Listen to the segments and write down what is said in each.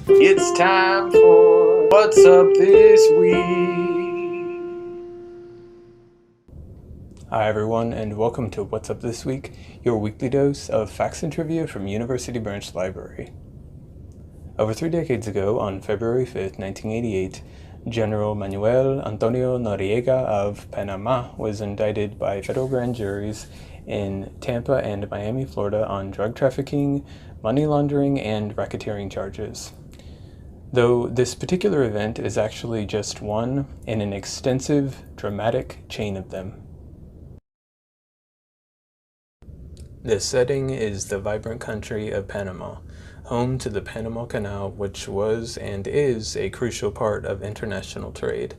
It's time for What's Up This Week. Hi everyone, and welcome to What's Up This Week, your weekly dose of facts and trivia from University Branch Library. Over 3 decades ago, on February 5th, 1988, General Manuel Antonio Noriega of Panama was indicted by federal grand juries in Tampa and Miami, Florida on drug trafficking, money laundering, and racketeering charges. Though this particular event is actually just one in an extensive, dramatic chain of them. The setting is the vibrant country of Panama, home to the Panama Canal, which was and is a crucial part of international trade.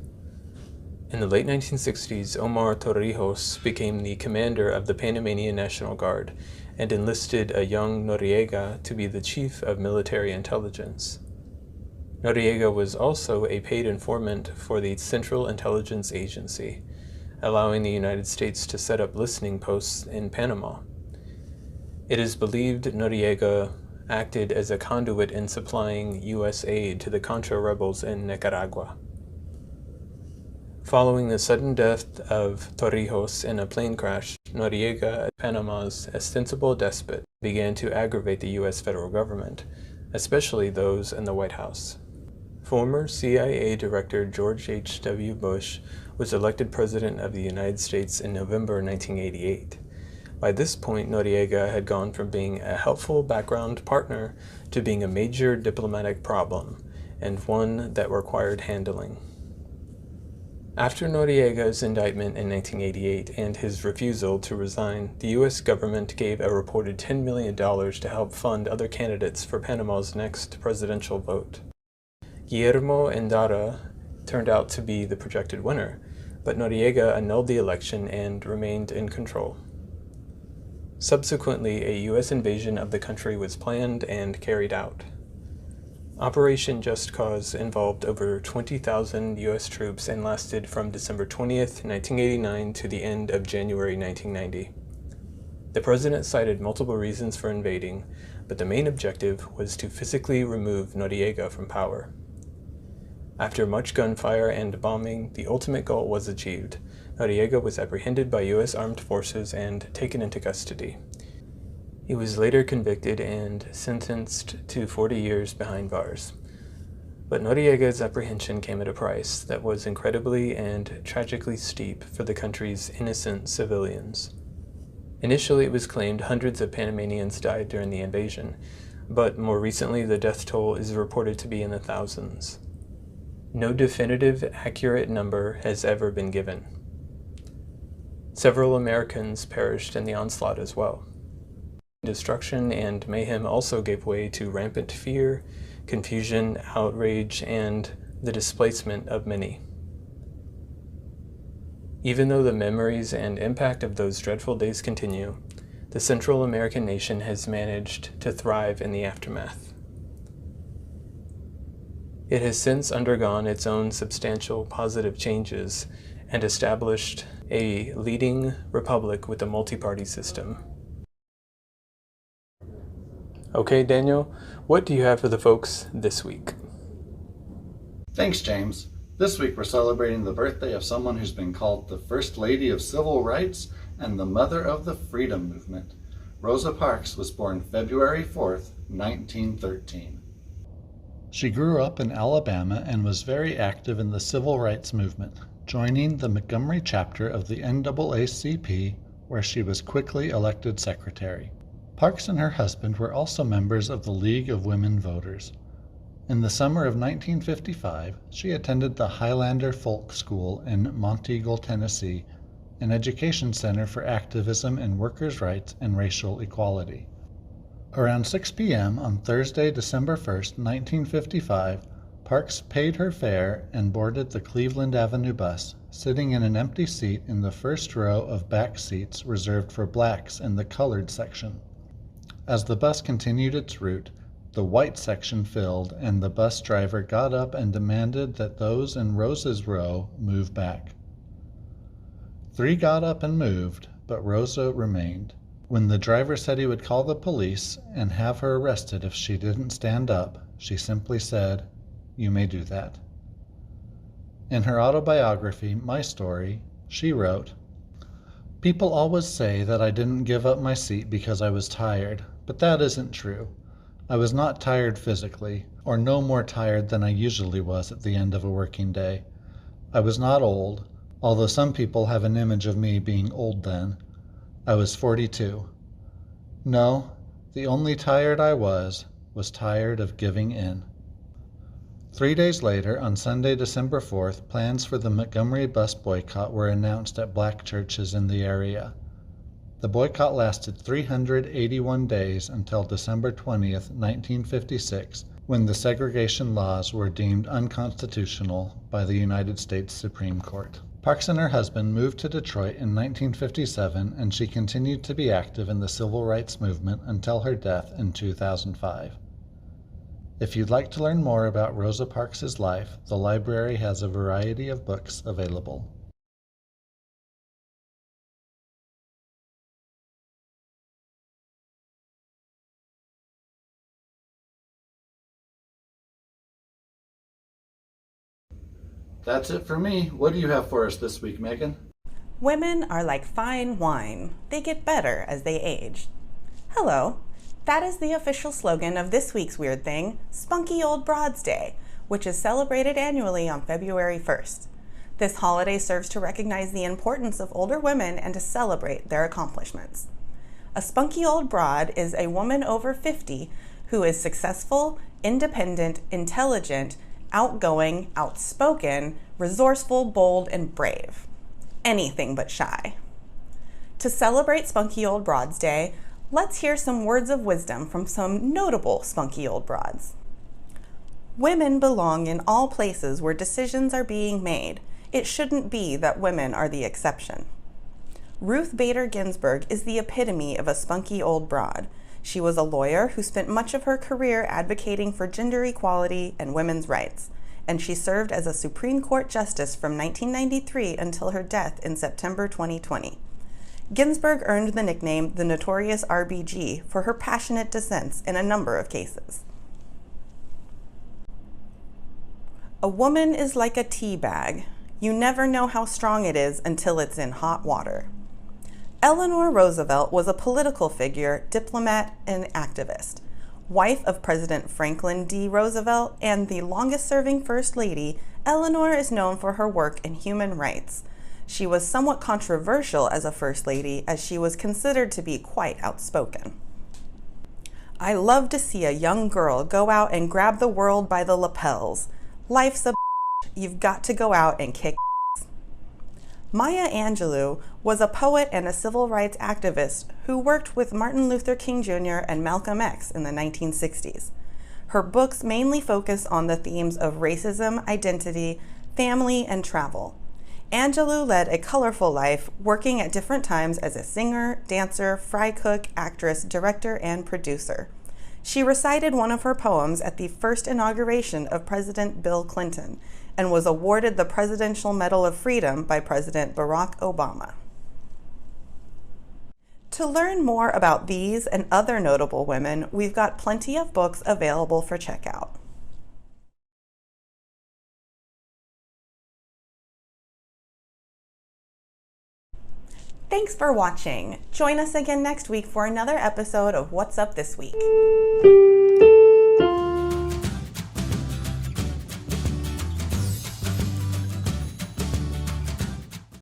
In the late 1960s, Omar Torrijos became the commander of the Panamanian National Guard and enlisted a young Noriega to be the chief of military intelligence. Noriega was also a paid informant for the Central Intelligence Agency, allowing the United States to set up listening posts in Panama. It is believed Noriega acted as a conduit in supplying U.S. aid to the Contra rebels in Nicaragua. Following the sudden death of Torrijos in a plane crash, Noriega, Panama's ostensible despot, began to aggravate the U.S. federal government, especially those in the White House. Former CIA Director George H.W. Bush was elected President of the United States in November 1988. By this point, Noriega had gone from being a helpful background partner to being a major diplomatic problem, and one that required handling. After Noriega's indictment in 1988 and his refusal to resign, the U.S. government gave a reported $10 million to help fund other candidates for Panama's next presidential vote. Guillermo Endara turned out to be the projected winner, but Noriega annulled the election and remained in control. Subsequently, a U.S. invasion of the country was planned and carried out. Operation Just Cause involved over 20,000 U.S. troops and lasted from December 20th, 1989 to the end of January 1990. The president cited multiple reasons for invading, but the main objective was to physically remove Noriega from power. After much gunfire and bombing, the ultimate goal was achieved. Noriega was apprehended by U.S. armed forces and taken into custody. He was later convicted and sentenced to 40 years behind bars. But Noriega's apprehension came at a price that was incredibly and tragically steep for the country's innocent civilians. Initially, it was claimed hundreds of Panamanians died during the invasion, but more recently the death toll is reported to be in the thousands. No definitive, accurate number has ever been given. Several Americans perished in the onslaught as well. Destruction and mayhem also gave way to rampant fear, confusion, outrage, and the displacement of many. Even though the memories and impact of those dreadful days continue, the Central American nation has managed to thrive in the aftermath. It has since undergone its own substantial positive changes and established a leading republic with a multi-party system. Okay, Daniel, what do you have for the folks this week? Thanks, James. This week we're celebrating the birthday of someone who's been called the First Lady of Civil Rights and the Mother of the Freedom Movement. Rosa Parks was born February 4th, 1913. She grew up in Alabama and was very active in the civil rights movement, joining the Montgomery chapter of the NAACP, where she was quickly elected secretary. Parks and her husband were also members of the League of Women Voters. In the summer of 1955, she attended the Highlander Folk School in Monteagle, Tennessee, an education center for activism in workers' rights and racial equality. Around 6 p.m. on Thursday, December 1st, 1955, Parks paid her fare and boarded the Cleveland Avenue bus, sitting in an empty seat in the first row of back seats reserved for blacks in the colored section. As the bus continued its route, the white section filled, and the bus driver got up and demanded that those in Rosa's row move back. 3 got up and moved, but Rosa remained. When the driver said he would call the police and have her arrested if she didn't stand up, She simply said, "You may do that." In her autobiography, My Story, she wrote, "People always say that I didn't give up my seat because I was tired, but that isn't true. I was not tired physically, or no more tired than I usually was at the end of a working day. I was not old, although some people have an image of me being old then. I was 42. No, the only tired I was tired of giving in." 3 days later, on Sunday, December 4th, plans for the Montgomery bus boycott were announced at black churches in the area. The boycott lasted 381 days until December 20th, 1956, when the segregation laws were deemed unconstitutional by the United States Supreme Court. Parks and her husband moved to Detroit in 1957, and she continued to be active in the civil rights movement until her death in 2005. If you'd like to learn more about Rosa Parks' life, the library has a variety of books available. That's it for me. What do you have for us this week, Megan? Women are like fine wine. They get better as they age. Hello. That is the official slogan of this week's Weird Thing, Spunky Old Broads Day, which is celebrated annually on February 1st. This holiday serves to recognize the importance of older women and to celebrate their accomplishments. A spunky old broad is a woman over 50 who is successful, independent, intelligent, outgoing, outspoken, resourceful, bold, and brave. Anything but shy. To celebrate Spunky Old Broads Day, let's hear some words of wisdom from some notable spunky old broads. Women belong in all places where decisions are being made. It shouldn't be that women are the exception. Ruth Bader Ginsburg is the epitome of a spunky old broad. She was a lawyer who spent much of her career advocating for gender equality and women's rights, and she served as a Supreme Court justice from 1993 until her death in September 2020. Ginsburg earned the nickname the Notorious RBG for her passionate dissents in a number of cases. A woman is like a tea bag. You never know how strong it is until it's in hot water. Eleanor Roosevelt was a political figure, diplomat, and activist. Wife of President Franklin D. Roosevelt and the longest-serving First Lady, Eleanor is known for her work in human rights. She was somewhat controversial as a First Lady, as she was considered to be quite outspoken. I love to see a young girl go out and grab the world by the lapels. Life's a you've got to go out and kick. Maya Angelou was a poet and a civil rights activist who worked with Martin Luther King Jr. and Malcolm X in the 1960s. Her books mainly focus on the themes of racism, identity, family, and travel. Angelou led a colorful life, working at different times as a singer, dancer, fry cook, actress, director, and producer. She recited one of her poems at the first inauguration of President Bill Clinton and was awarded the Presidential Medal of Freedom by President Barack Obama. To learn more about these and other notable women, we've got plenty of books available for checkout. Thanks for watching. Join us again next week for another episode of What's Up This Week.